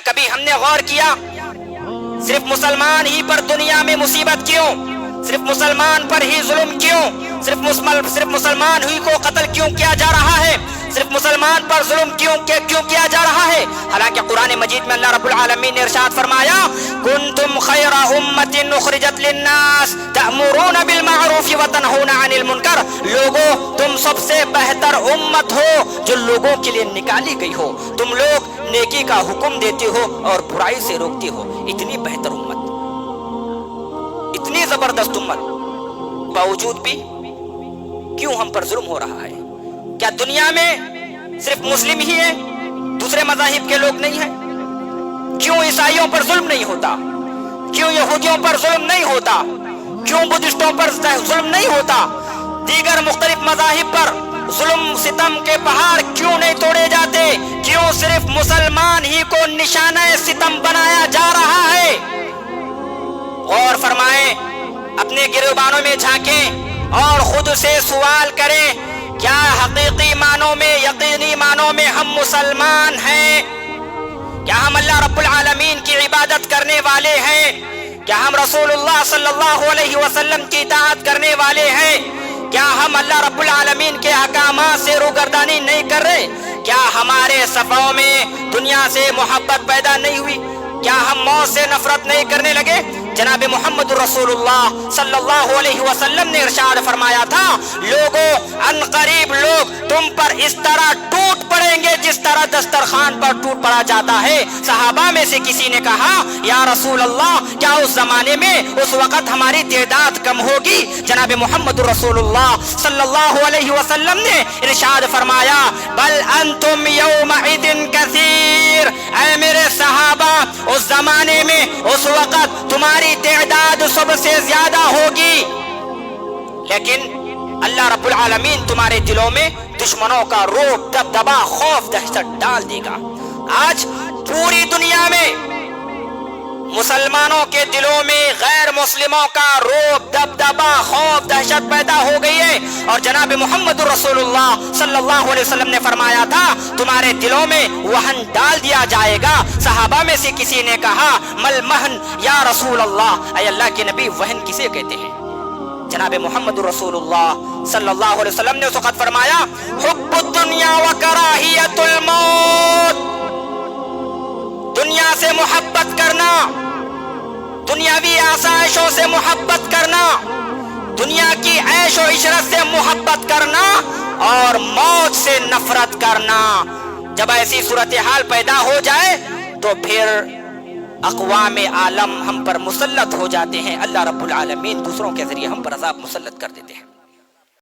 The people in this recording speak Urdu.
کبھی ہم نے غور کیا صرف مسلمان ہی پر دنیا میں مصیبت کیوں؟ صرف مسلمان پر ہی ظلم کیوں؟ صرف مسلمان ہی کو قتل کیوں کیا جا رہا ہے؟ صرف مسلمان پر ظلم کیوں کیا جا رہا ہے؟ حالانکہ قرآن مجید میں اللہ رب العالمین نے ارشاد فرمایا کنتم خیر امت اخرجت للناس تأمرون بالمعروف وتنہون عن المنکر، لوگوں تم سب سے بہتر امت ہو جو لوگوں کے لیے نکالی گئی ہو، تم لوگ نیکی کا حکم دیتے ہو اور برائی سے روکتے ہو۔ اتنی بہتر امت، اتنی زبردست امت، باوجود بھی کیوں ہم پر ظلم ہو رہا ہے؟ کیا دنیا میں صرف مسلم ہی ہیں، دوسرے مذاہب کے لوگ نہیں ہیں؟ کیوں عیسائیوں پر ظلم نہیں ہوتا؟ کیوں یہودیوں پر ظلم نہیں ہوتا؟ کیوں بدھسٹوں پر ظلم نہیں ہوتا؟ دیگر مختلف مذاہب پر ظلم ستم کے پہاڑ کیوں نہیں توڑے جاتے؟ کیوں صرف مسلمان ہی کو نشانہ ستم بنایا جا رہا ہے؟ غور فرمائیں، اپنے گریبانوں میں جھانکیں اور خود سے سوال کریں، کیا حقیقی معنوں میں، یقینی معنوں میں ہم مسلمان ہیں؟ کیا ہم اللہ رب العالمین کی عبادت کرنے والے ہیں؟ کیا ہم رسول اللہ صلی اللہ علیہ وسلم کی اطاعت کرنے والے ہیں؟ کیا ہم اللہ رب العالمین کے احکامات سے روگردانی نہیں کر رہے؟ کیا ہمارے صفوں میں دنیا سے محبت پیدا نہیں ہوئی؟ کیا ہم موت سے نفرت نہیں کرنے لگے؟ جناب محمد رسول اللہ صلی اللہ علیہ وسلم نے ارشاد فرمایا تھا لوگوں ان قریب لوگ تم پر اس طرح ٹوٹ پڑیں گے جس طرح دسترخوان پر ٹوٹ پڑا جاتا ہے۔ صحابہ میں سے کسی نے کہا یا رسول اللہ کیا اس زمانے میں اس وقت ہماری تعداد کم ہوگی؟ جناب محمد رسول اللہ صلی اللہ علیہ وسلم نے ارشاد فرمایا بل انتم یومئذ کثیر، اے میرے صحابہ اس زمانے میں اس وقت تمہاری تعداد سب سے زیادہ ہوگی، لیکن اللہ رب العالمین تمہارے دلوں میں دشمنوں کا رعب، دبدبا، خوف، دہشت ڈال دے گا۔ آج پوری دنیا میں مسلمانوں کے دلوں میں غیر مسلموں کا رعب، دبدبا، خوف، دہشت پیدا ہو گئی ہے، اور جناب محمد رسول اللہ صلی اللہ علیہ وسلم نے فرمایا تھا تمہارے دلوں میں وہن ڈال دیا جائے گا۔ صحابہ میں سے کسی نے کہا مل مہن یا رسول اللہ، اے اللہ کے نبی وہن کسے کہتے ہیں؟ جناب محمد رسول اللہ صلی اللہ علیہ وسلم نے اس وقت فرمایا حب الدنیا و کراہیت الموت، دنیا سے محبت کرنا، دنیاوی آسائشوں سے محبت کرنا، دنیا کی عیش و عشرت سے محبت کرنا اور موت سے نفرت کرنا۔ جب ایسی صورتحال پیدا ہو جائے تو پھر اقوام عالم ہم پر مسلط ہو جاتے ہیں، اللہ رب العالمین دوسروں کے ذریعے ہم پر عذاب مسلط کر دیتے ہیں۔